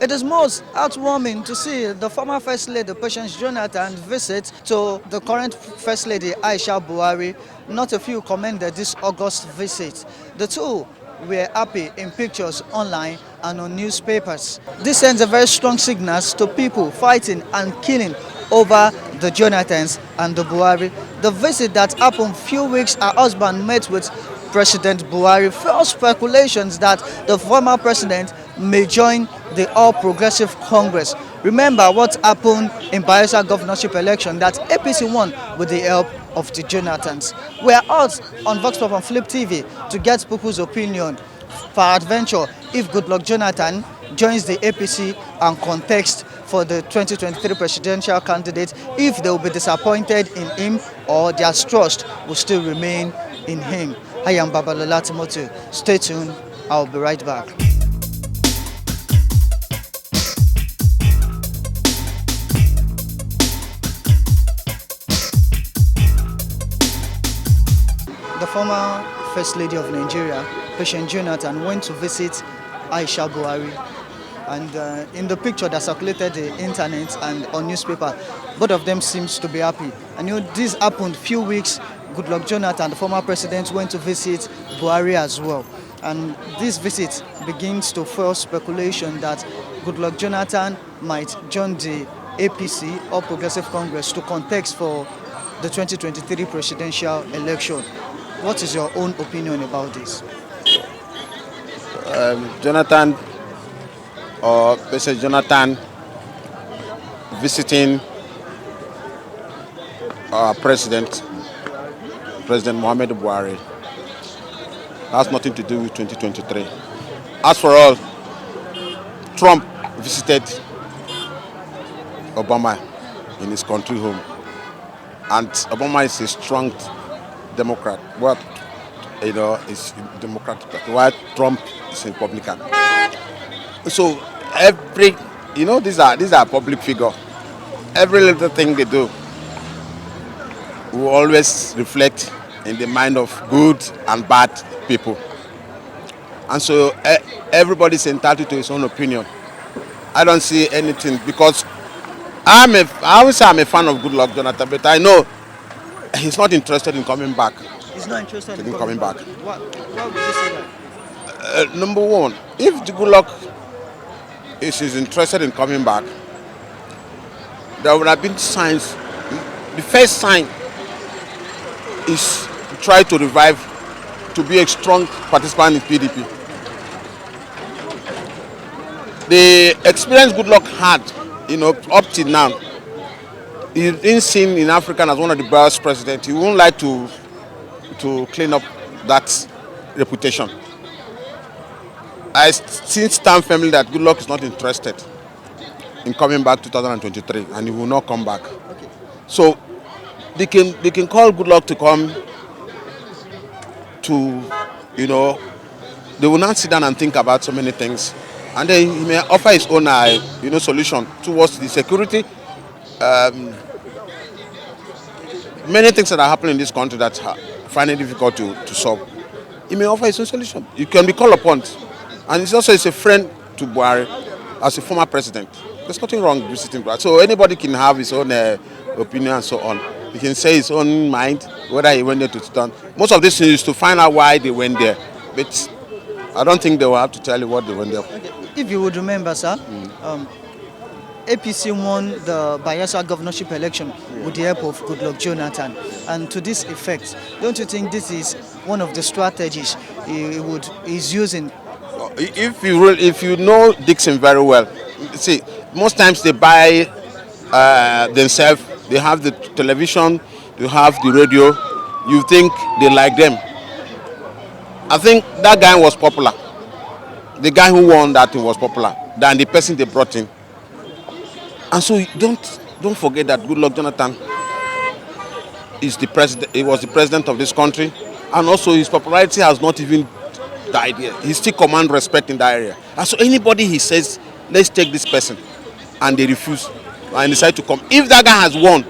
It is most heartwarming to see the former First Lady Patience Jonathan visit to the current First Lady Aisha Buhari. Not a few commended this August visit. The two were happy in pictures online and on newspapers. This sends a very strong signal to people fighting and killing over the Jonathans and the Buhari. The visit that happened few weeks her husband met with President Buhari fueled speculations that the former president may join the All Progressive Congress. Remember what happened in Bayelsa governorship election, that APC won with the help of the Jonathans. We are out on Vox Pop and Flip TV to get people's opinion. For adventure, if Goodluck Jonathan joins the APC and contests for the 2023 presidential candidate, if they will be disappointed in him or their trust will still remain in him. I am Babalola Timothy. Stay tuned. I'll be right back. The former First Lady of Nigeria, Patience Jonathan, went to visit Aisha Buhari. And in the picture that circulated the internet and on newspaper, both of them seems to be happy. And this happened few weeks. Goodluck Jonathan, the former president, went to visit Buhari as well. And this visit begins to fuel speculation that Goodluck Jonathan might join the APC, or Progressive Congress, to contest for the 2023 presidential election. What is your own opinion about this? Jonathan, or Mr. Jonathan, visiting our President Muhammad Buhari, has nothing to do with 2023. As for all, Trump visited Obama in his country home, and Obama is a strong Democrat. Well, is Democratic, while Trump is a Republican. So these are public figures. Every little thing they do will always reflect in the mind of good and bad people. And so everybody's entitled to his own opinion. I don't see anything, because I always say I'm a fan of Goodluck Jonathan, but I know he's not interested in coming back. He's not interested in coming back. Why would you say that? Number one, if Goodluck is interested in coming back, there would have been signs. The first sign is to try to revive, to be a strong participant in PDP. The experience Goodluck had, up till now, he's been seen in Africa as one of the best presidents. He won't like to clean up that reputation. I still stand firmly that Goodluck is not interested in coming back 2023, and he will not come back. Okay. So they can call Goodluck to come to, they will not sit down and think about so many things, and then he may offer his own solution towards the security. Many things that are happening in this country that find it difficult to solve. He may offer his own solution. You can be called upon. And he's also a friend to Buhari as a former president. There's nothing wrong with visiting Buhari. So anybody can have his own opinion and so on. He can say his own mind, whether he went there to stand. Most of this is to find out why they went there. But I don't think they will have to tell you what they went there for. Okay. If you would remember, sir, APC won the Bayelsa governorship election with the help of Goodluck Jonathan. And to this effect, don't you think this is one of the strategies he's using? If you know Dixon very well, see, most times they buy themselves. They have the television, they have the radio. You think they like them. I think that guy was popular. The guy who won that thing was popular than the person they brought in. And so don't forget that Goodluck Jonathan is the president. He was the president of this country, and also his popularity has not even died yet. He still commands respect in that area. And so anybody he says, let's take this person, and they refuse and decide to come. If that guy has won,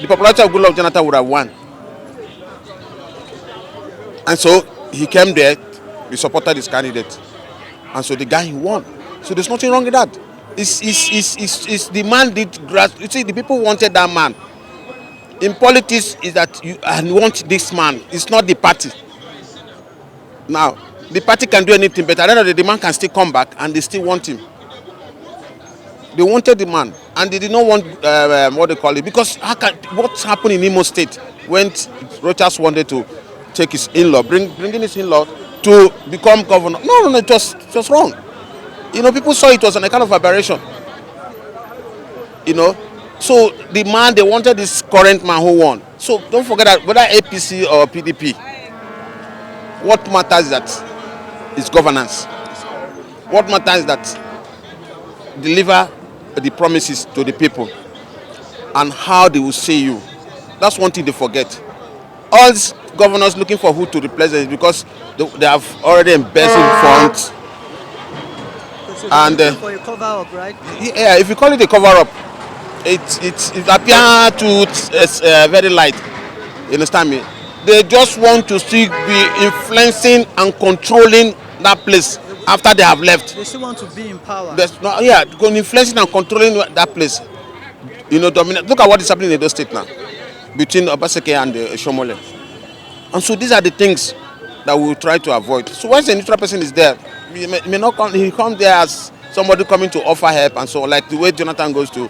the popularity of Goodluck Jonathan would have won. And so he came there, he supported his candidate, and so the guy he won. So there's nothing wrong with that. It's the man did grass. You see, the people wanted that man. In politics, is that you want this man. It's not the party. Now, the party can do anything, but at the end of the day, the man can still come back, and they still want him. They wanted the man, and they did not want what they call it, because what's happened in Imo State when Rochas wanted to take his in-law, bringing his in-law to become governor. No, it was wrong. People saw it was a kind of aberration. So the man, they wanted this current man who won. So don't forget that whether APC or PDP, what matters is that is governance. What matters is that deliver the promises to the people and how they will see you. That's one thing they forget. All these governors looking for who to replace them because they have already embezzled funds. So And for a cover up, right? yeah, if you call it a cover up, it appears to very light. You understand me? They just want to still be influencing and controlling that place after they have left. They still want to be in power. Influencing and controlling that place. Dominate. Look at what is happening in the state now between Obaseki and Shomole. And so these are the things that we will try to avoid. So once a neutral person is there, he may not come. He comes there as somebody coming to offer help, and so like the way Jonathan goes to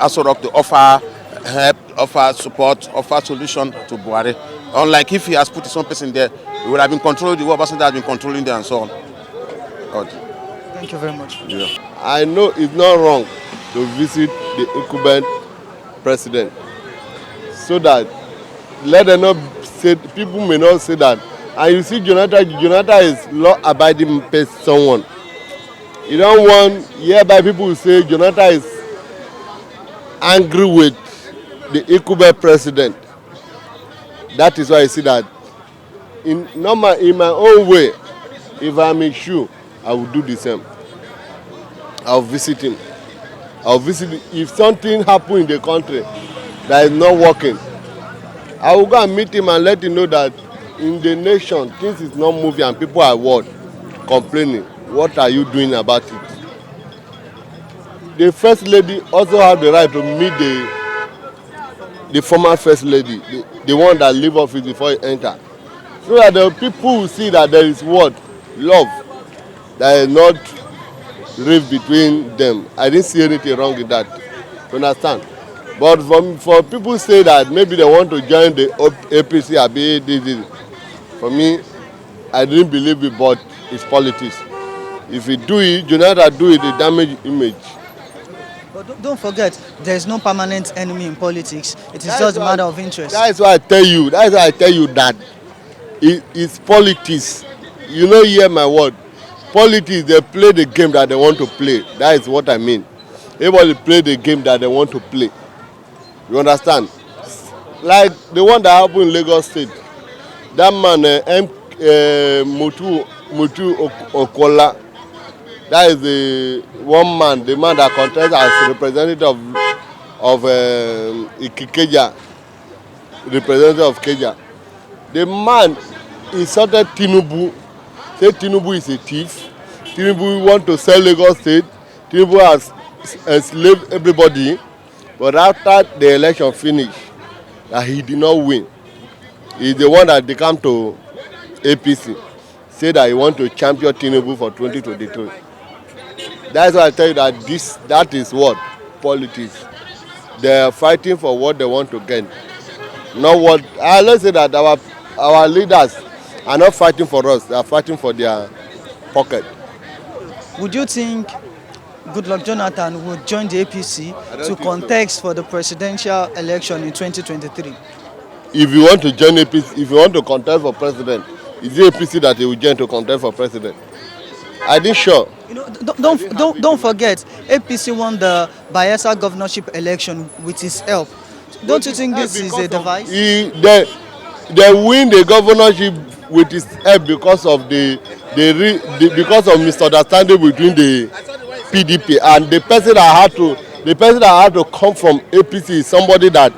Aso Rock to offer help, offer support, offer solution to Buhari. Unlike if he has put his own person there, he would have been controlling the way Obasanjo has been controlling there and so on. God. Thank you very much. Yeah. I know it's not wrong to visit the incumbent president, so that let them not say, people may not say that. And you see, Jonathan is law-abiding someone. You don't want hereby people who say Jonathan is angry with the incumbent president. That is why I see that in my own way, if I'm in shoe, I will do the same. I'll visit him. If something happens in the country that is not working, I will go and meet him and let him know that in the nation things is not moving and people are complaining. What are you doing about it? The first lady also have the right to meet the former first lady, the one that leave office before he enter, so that the people will see that there is love, that is not rift between them. I didn't see anything wrong with that. You understand? But for people say that maybe they want to join the APC, for me, I didn't believe it, but it's politics. If you do it, Jonathan do it, the damage image. But don't forget, there's no permanent enemy in politics. It is just a matter of interest. That's why I tell you. That it's politics. You know, hear my word. Politics, they play the game that they want to play. That is what I mean. Everybody play the game that they want to play. You understand? Like the one that happened in Lagos State. That man, Mutu Okola, that is the man that contested as representative of Ikeja, representative of Keja. The man insulted Tinubu, said Tinubu is a thief. Tinubu want to sell Lagos State. Tinubu has enslaved everybody. But after the election finished, that he did not win. He's the one that they come to APC, say that he want to champion Tinubu for 2023. That's why I tell you that that is what politics. They are fighting for what they want to gain. Not what let's say that our leaders are not fighting for us, they are fighting for their pocket. Would you think Goodluck Jonathan would join the APC to contest for the presidential election in 2023? If you want to join APC, if you want to contest for president, is it APC that he will join to contest for president? I didn't sure. Don't forget, APC won the Bayelsa governorship election with his help. Don't you think this is a device? They win the governorship with his help because of because of misunderstanding between the PDP and the person that had to come from APC is somebody that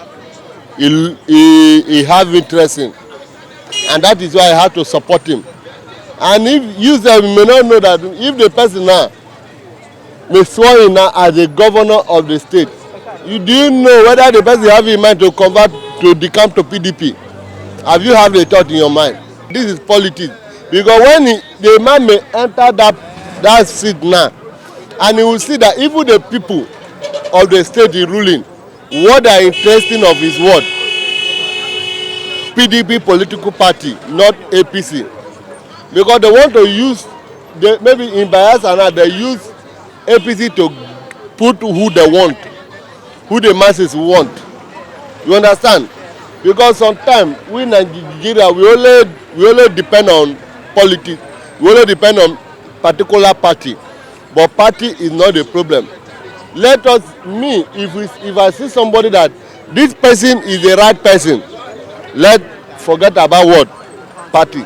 he have interest in, and that is why I had to support him. And if you may not know that if the person now may swear in now as the governor of the state, do you know whether the person have in mind to convert to decamp to PDP? Have you have a thought in your mind? This is politics, because when the man may enter that seat now, and he will see that even the people of the state he ruling, what they are interested of is what? PDP political party, not APC, because they want to use, maybe in Bayelsa they use APC to put who they want, who the masses want. You understand? Because sometimes we in Nigeria we only depend on politics, we only depend on particular party, but party is not the problem. Let us, if I see somebody that this person is the right person, let's forget about what party. You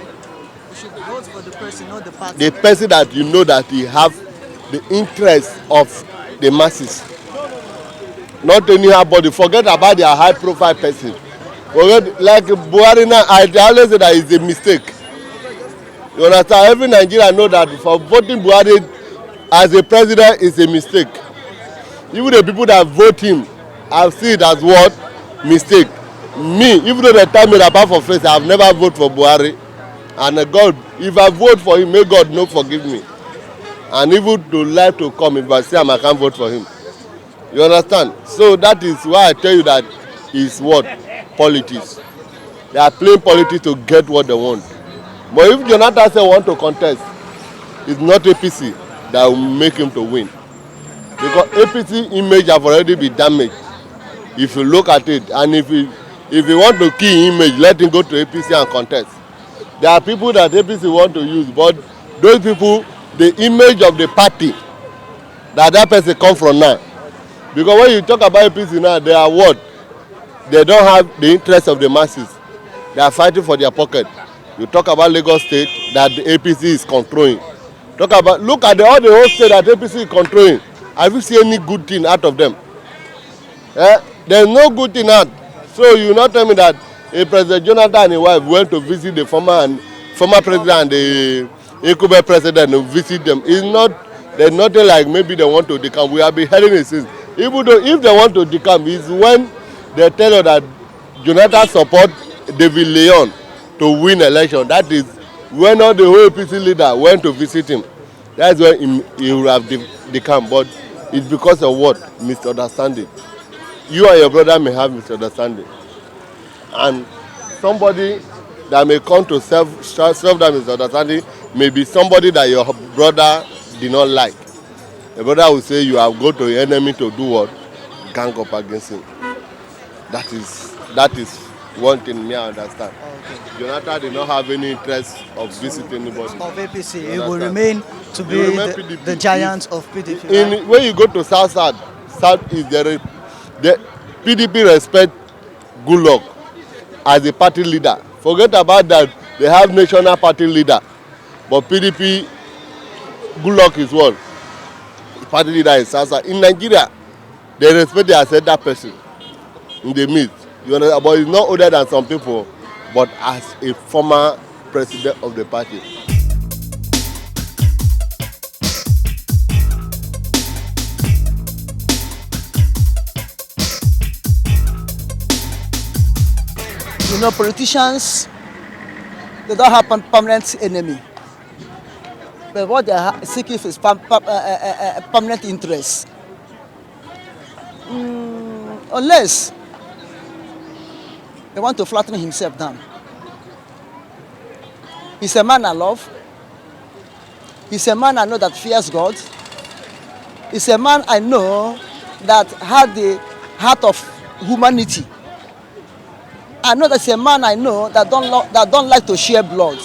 should vote for the person, not the party. The person that you know that he have the interest of the masses, not anyhow body. Forget about their high profile person. Forget, like Buhari now, I always say that it's a mistake. You understand? Every Nigerian know that for voting Buhari as a president is a mistake. Even the people that vote him, I see it as what? Mistake. Me, even though they tell me that apart from face, I have never voted for Buhari. And God, if I vote for him, may God no forgive me. And even to life to come, if I say I can't vote for him. You understand? So that is why I tell you that is what? Politics. They are playing politics to get what they want. But if Jonathan say want to contest, it's not APC that will make him to win. Because APC image have already been damaged. If you look at it, and if you want to kill image, let him go to APC and contest. There are people that APC want to use, but those people, the image of the party that person come from now. Because when you talk about APC now, they are what? They don't have the interest of the masses. They are fighting for their pocket. You talk about Lagos State that the APC is controlling. Look at all the whole state that APC is controlling. Have you seen any good thing out of them? There's no good thing out. So you not tell me that President Jonathan and his wife went to visit the former president and the incumbent president to visit them. It's not, there's nothing like maybe they want to decamp. We have been hearing it since. Even though if they want to decamp, it's when they tell you that Jonathan support David Leon to win election. That is when all the whole APC leader went to visit him. That's when he will have decamped. But it's because of what? Misunderstanding. You and your brother may have misunderstanding. And somebody that may come to serve that misunderstanding may be somebody that your brother did not like. Your brother will say you have gone to your enemy to do what? Gang up against him. That is one thing me I understand. Okay. Jonathan did not have any interest of visiting anybody. Of APC, it will remain to be the giant of PDP. Right? When you go to South is the PDP respect Goodluck as a party leader. Forget about that. They have national party leader, but PDP Goodluck is what? Party leader in South. In Nigeria, they respect the that person in the midst. You understand? But he's not older than some people, but as a former president of the party. You know, politicians, they don't have permanent enemy. But what they are seeking is permanent interest. Unless they want to flatten himself down. He's a man I love. He's a man I know that fears God. He's a man I know that had the heart of humanity. I know that's a man I know that don't like to share blood.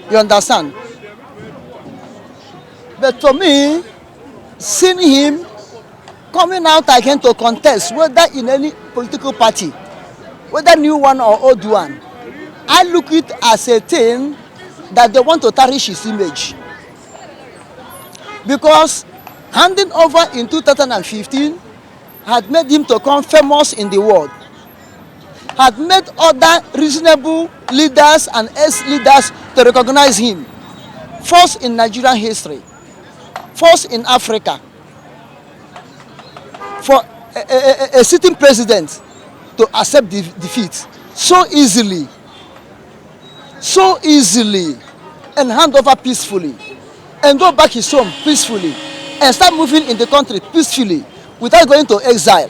You understand? But for me, seeing him coming out again to contest, whether in any political party, whether new one or old one, I look it as a thing that they want to tarnish his image. Because handing over in 2015 had made him to become famous in the world, had made other reasonable leaders and ex-leaders to recognize him, first in Nigerian history. first in Africa for a sitting president to accept defeat so easily, and hand over peacefully, and go back his home peacefully, and start moving in the country peacefully without going to exile.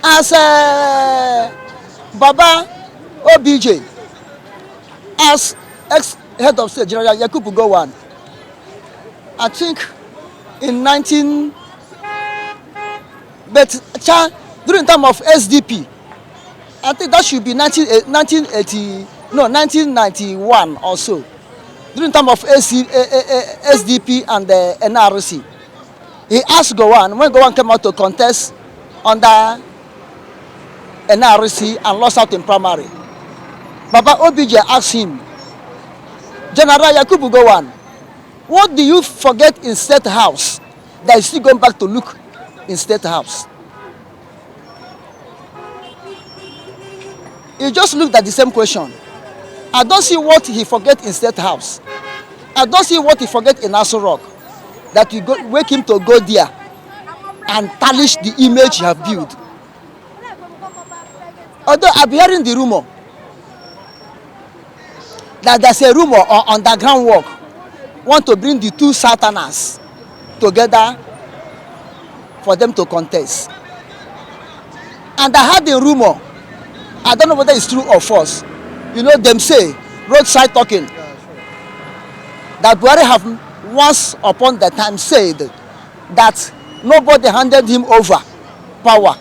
As Baba OBJ, as ex-head of state, General Yakubu Gowon, I think in during the time of SDP, I think that should be 1991 or so, during the time of SDP and the NRC. He asked Gowon, when Gowon came out to contest under NRC and lost out in primary, Baba OBJ asked him, General Yakubu Gowon, what do you forget in State House that is still going back to look in State House? He just looked at the same question. I don't see what he forget in State House. I don't see what he forget in Aso Rock, that you wake him to go there and tarnish the image you have built. Although I've been hearing the rumor that there's a rumor or underground work want to bring the two Southerners together for them to contest. And I heard the rumor, I don't know whether it's true or false. You know, them say, roadside talking, that Buhari have once upon the time said that nobody handed him over power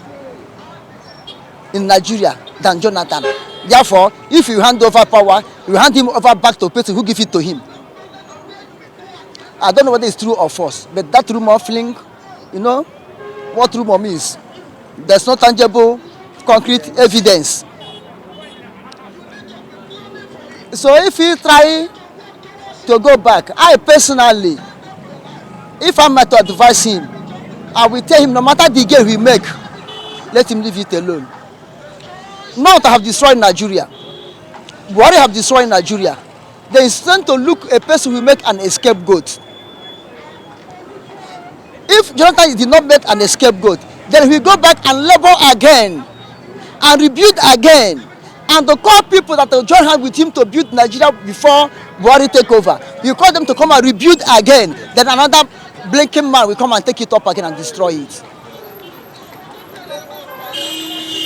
in Nigeria than Jonathan. Therefore, if you hand over power, you hand him over back to people who give it to him. I don't know whether it's true or false, but that rumor feeling, you know, what rumor means. There's no tangible, concrete evidence. So if he try to go back, I personally, if I'm to advise him, I will tell him no matter the game we make, let him leave it alone. Not to have destroyed Nigeria. Buhari have destroyed Nigeria. They intend to look a person who make an scapegoat. If Jonathan did not make an scapegoat, then we go back and labor again and rebuild again, and to call people that will join hands with him to build Nigeria before Buhari take over. You call them to come and rebuild again, then another blinking man will come and take it up again and destroy it.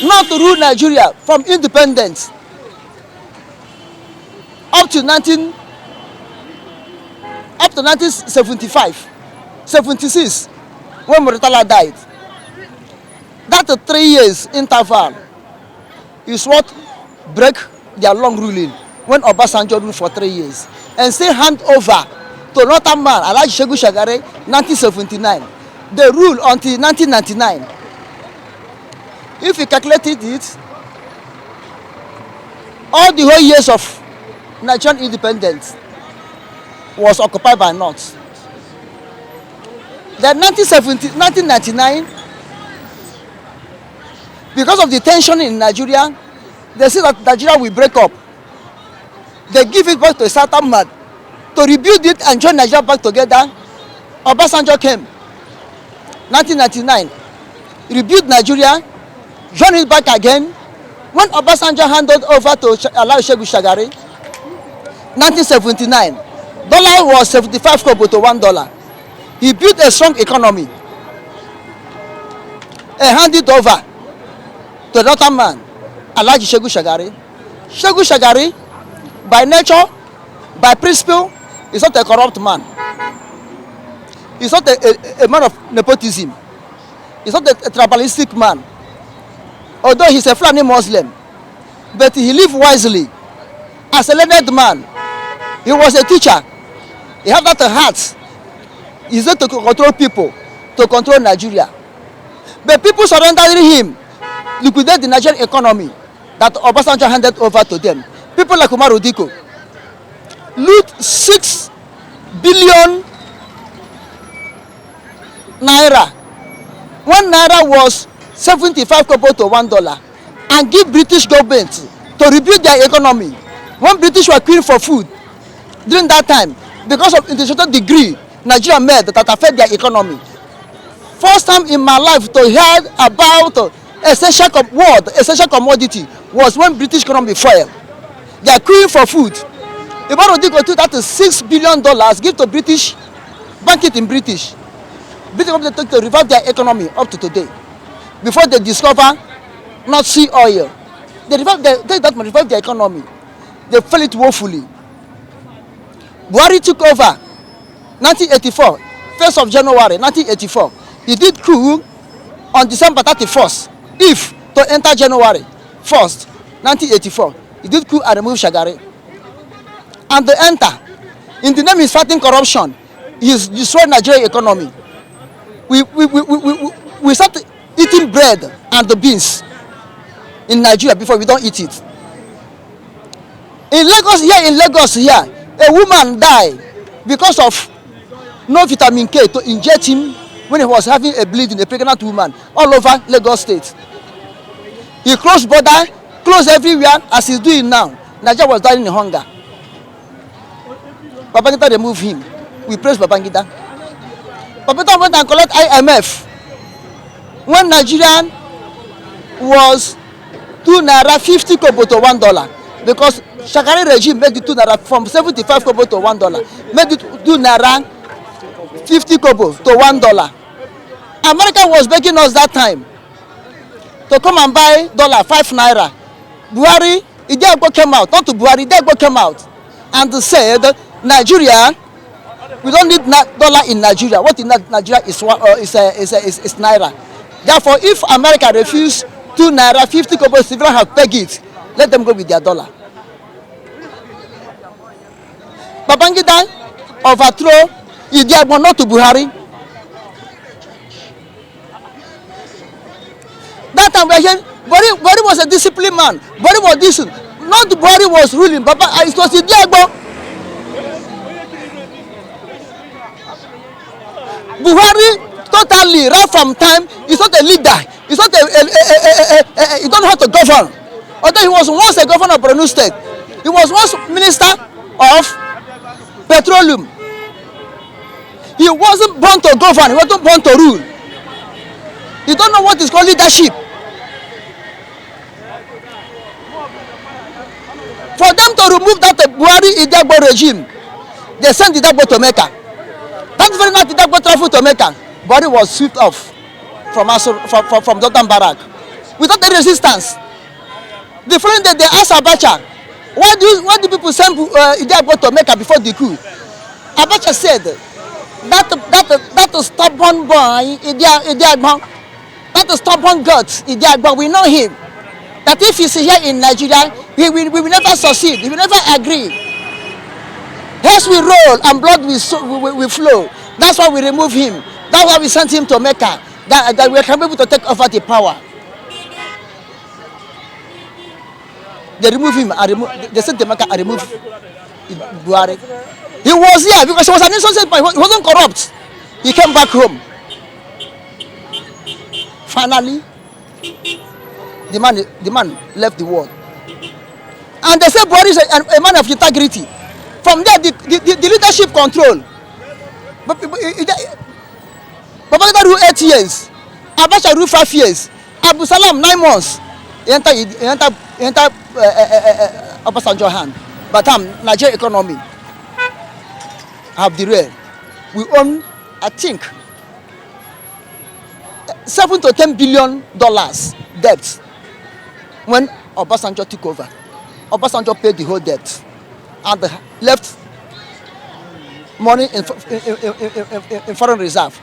Not to rule Nigeria from independence up to 1975, 76, when Muritala died. That 3 years interval is what break their long ruling when Obasanjo ruled for 3 years and still hand over to another man, Alhaji Shehu Shagari, 1979. They ruled until 1999. If you calculated it, all the whole years of Nigerian independence was occupied by North. Then 1999, because of the tension in Nigeria, they say that Nigeria will break up. They give it back to a certain man to rebuild it and join Nigeria back together. Obasanjo came, 1999, rebuild Nigeria, join it back again. When Obasanjo handed over to Alhaji Shehu Shagari, 1979, dollar was 75 kobo to $1. He built a strong economy and handed over to another man, Alhaji Shehu Shagari. Shehu Shagari, by nature, by principle, is not a corrupt man. He's not a man of nepotism. He's not a tribalistic man. Although he's a Fulani Muslim, but he lived wisely. As a learned man, he was a teacher. He had that heart. He's there to control people, to control Nigeria. But people surrendered him, liquidate the Nigerian economy that Obasanjo handed over to them. People like Umar Odiko loot 6 billion naira. 1 naira was 75 kobo to $1, and give British government to rebuild their economy. When British were queuing for food, during that time, because of international degree Nigeria made that affect their economy. First time in my life to hear about essential commodity was when British economy fell. They are queuing for food. About Odigo took that $6 billion, give to British, bank it in British. British company took to revive their economy up to today. Before they discover North Sea oil, they take that money, revive their economy. They failed it woefully. Buhari took over 1984, 1st of January 1984. He did coup on December 31st, if to enter January 1st, 1984. He did coup and remove Shagari. And they enter. In the name is fighting corruption. He's destroyed Nigerian economy. We start eating bread and the beans in Nigeria before we don't eat it. In Lagos here, a woman died because of no vitamin K to inject him when he was having a bleeding, a pregnant woman, all over Lagos State. He closed border, closed everywhere as he's doing now. Nigeria was dying in hunger. Babangida removed him. We praise Babangida. Babangida went and collect IMF. When Nigerian was 2 naira 50 kobo to $1, because Shagari regime made the 2 naira from 75 kobo to $1, made it 2 naira 50 kobo to $1. America was begging us that time to come and buy dollar 5 naira. Buhari, Idegbo came out, not to Buhari, Idegbo came out and said, Nigeria, we don't need dollar in Nigeria. What in Nigeria is naira. Therefore, if America refuse 2 naira 50 kobo, civilians have pegged it, let them go with their dollar. Babangida overthrow Idegbo, not to Buhari. That time we are hearing Buhari was a disciplined man. Buhari was decent. Not Buhari was ruling, but it was Idegbo. Buhari totally, right from time, he's not a leader. He's not he don't know how to govern. Although he was once a governor of Borno State, he was once minister of petroleum. He wasn't born to govern. He wasn't born to rule. You don't know what is called leadership. For them to remove that Buhari Idegbo regime, they sent Idegbo to Mecca. That very night Idegbo traveled to Mecca. Buhari was swept off from Dotan Barak without any resistance. The following day they asked Abacha, why do people send Idegbo to Mecca before the coup? Abacha said, that stubborn boy Idegbo, that stubborn guts Idegbo, we know him. That if he's here in Nigeria, we will never succeed. He will never agree. Hence we roll and blood will flow. That's why we remove him. That's why we sent him to Mecca. That we can be able to take over the power. They remove him. They sent to Mecca and remove Buhari. He was here because he was an innocent man. He wasn't corrupt. He came back home. Finally, the man left the world. And they said Buhari is a man of integrity. From there, the leadership control. Babangida ruled 8 years. Abacha ruled 5 years. Abu Salam 9 months. He entered Obasanjo's hand. But Nigeria economy have derailed. We own, I think, $7 to $10 billion debt. When Obasanjo took over, Obasanjo paid the whole debt and left money in foreign reserve.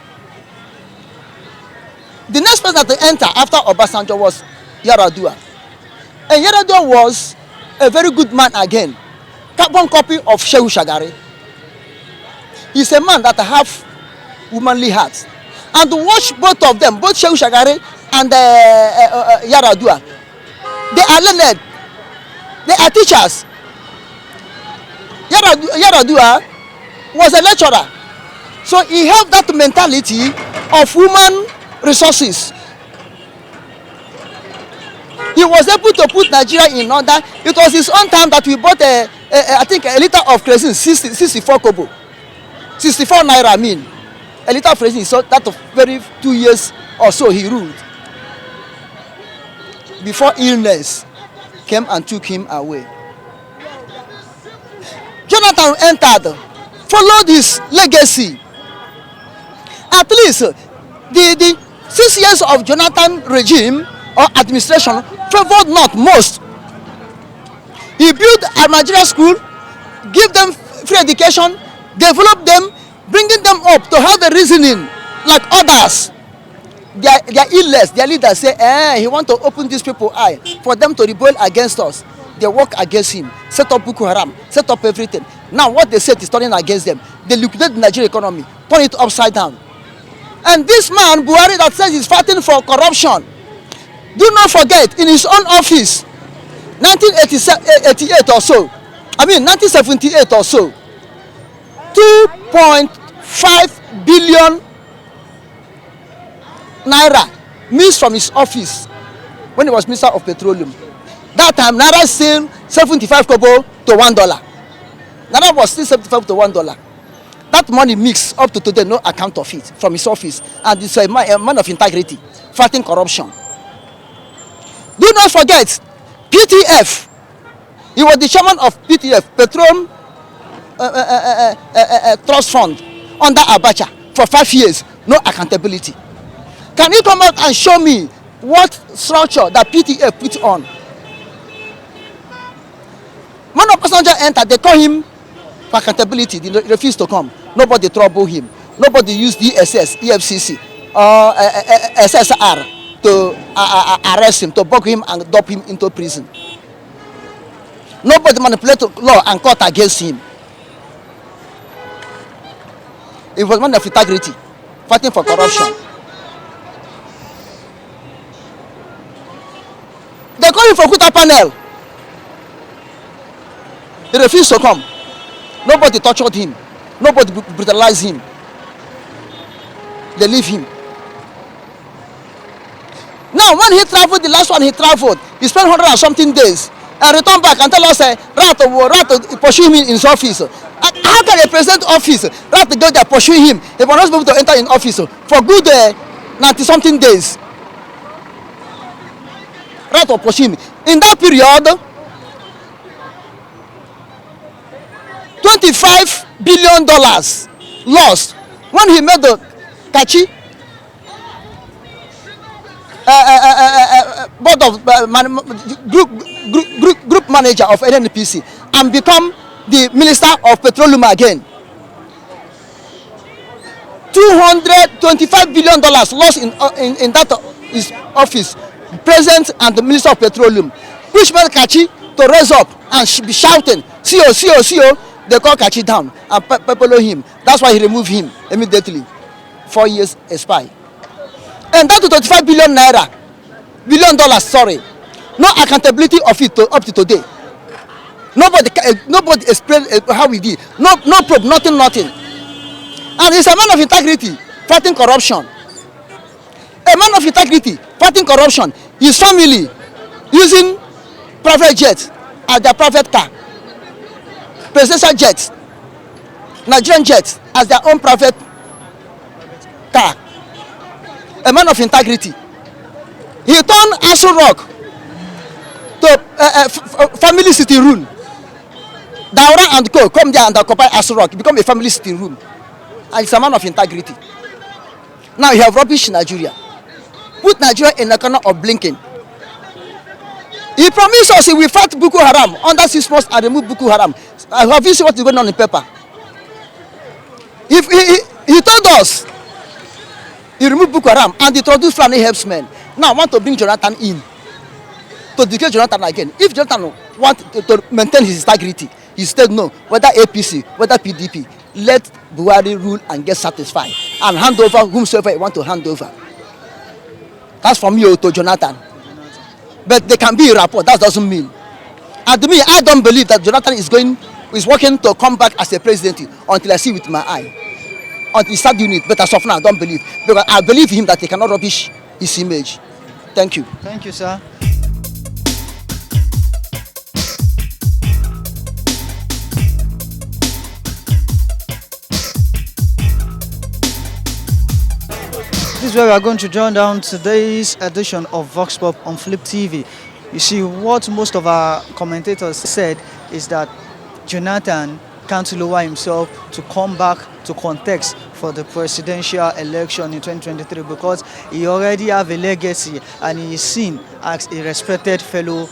The next person that enter after Obasanjo was Yar'Adua. And Yar'Adua was a very good man again. Carbon copy of Shehu Shagari. He's a man that have womanly heart. And to watch both of them, both Shehu Shagari and Yar'Adua, they are learned. They are teachers. Yar'Adua was a lecturer. So he had that mentality of human resources. He was able to put Nigeria in order. It was his own time that we bought a I think a liter of kerosene 64 kobo, 64 naira. I mean, a liter of kerosene is that of very 2 years or so he ruled before illness came and took him away. Jonathan entered, followed his legacy. At least the 6 years of Jonathan regime or administration favored North most. He built a Nigeria school, give them free education, develop them, bringing them up to have the reasoning like others. Their illness, their leaders say, he want to open these people eye for them to rebel against us. They work against him, set up Boko Haram, set up everything. Now what they said is turning against them. They liquidate the Nigerian economy, turn it upside down. And this man, Buhari, that says he's fighting for corruption, do not forget, in his own office, 1988 or so, 1978 or so, 2.5 billion naira missed from his office when he was Minister of Petroleum. That time, naira still 75 kobo to $1. Naira was still 75 to $1. That money mixed up to today, no account of it from his office. And it's a man of integrity, fighting corruption. Do not forget, PTF. He was the chairman of PTF, Petroleum Trust Fund, under Abacha for 5 years. No accountability. Can you come out and show me what structure that PTF put on? When a passenger entered, they call him for accountability. They refused to come. Nobody trouble him. Nobody used DSS, EFCC, or SSR to arrest him, to bug him and dump him into prison. Nobody manipulated law and court against him. It was man of integrity, fighting for corruption. They call him for Kuta panel. He refused to come. Nobody tortured him. Nobody brutalized him. They leave him. Now, when he traveled, the last one he traveled, he spent 100 and something days and returned back and tell us, rat to pursue him in his office. How can a president office rat to go there pursue him if we're not able to enter in office for good 90 something days? Rat to pursue him. In that period, $25 billion lost when he made the Kachi board of group manager of NNPC and become the Minister of Petroleum again. $225 billion lost in that his office, President and the Minister of Petroleum, which made Kachi to raise up and be shouting, CO, CO, CO. They call Kachi down and follow him. That's why he removed him immediately. 4 years expired. And that to 25 billion naira, $1 billion, sorry. No accountability of it up to today. Nobody explained how we did. No probe, nothing. And he's a man of integrity, fighting corruption. A man of integrity, fighting corruption. His family using private jets as their private car. Presidential jets, Nigerian jets as their own private car. A man of integrity. He turned Aso Rock to family city rule. Daura and Co come there and occupy Aso Rock, become a family city rule. And he's a man of integrity. Now you have rubbish in Nigeria. Put Nigeria in the corner of blinking. He promised us he will fight Boko Haram under 6 months and remove Boko Haram. Have you seen what is going on in paper? He told us he removed Boko Haram and he introduced Fulani herdsmen. Now I want to bring Jonathan in to declare Jonathan again. If Jonathan wants to maintain his integrity, he said no, whether APC, whether PDP, let Buhari rule and get satisfied and hand over whomsoever he want to hand over. That's from me to Jonathan. But they can be a rapport, that doesn't mean. And to me, I don't believe that Jonathan is working to come back as a president until I see with my eye. Until he start doing it, but as of now, I don't believe. Because I believe him that he cannot rubbish his image. Thank you. Thank you, sir. This is where we are going to join down today's edition of Vox Pop on Flip TV. You see, what most of our commentators said is that Jonathan can't lower himself to come back to contest for the presidential election in 2023 because he already have a legacy and he is seen as a respected fellow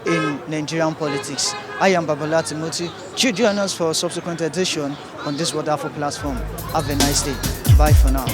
in Nigerian politics. I am Babola Timothy. Join us for a subsequent edition on this wonderful platform. Have a nice day. Bye for now.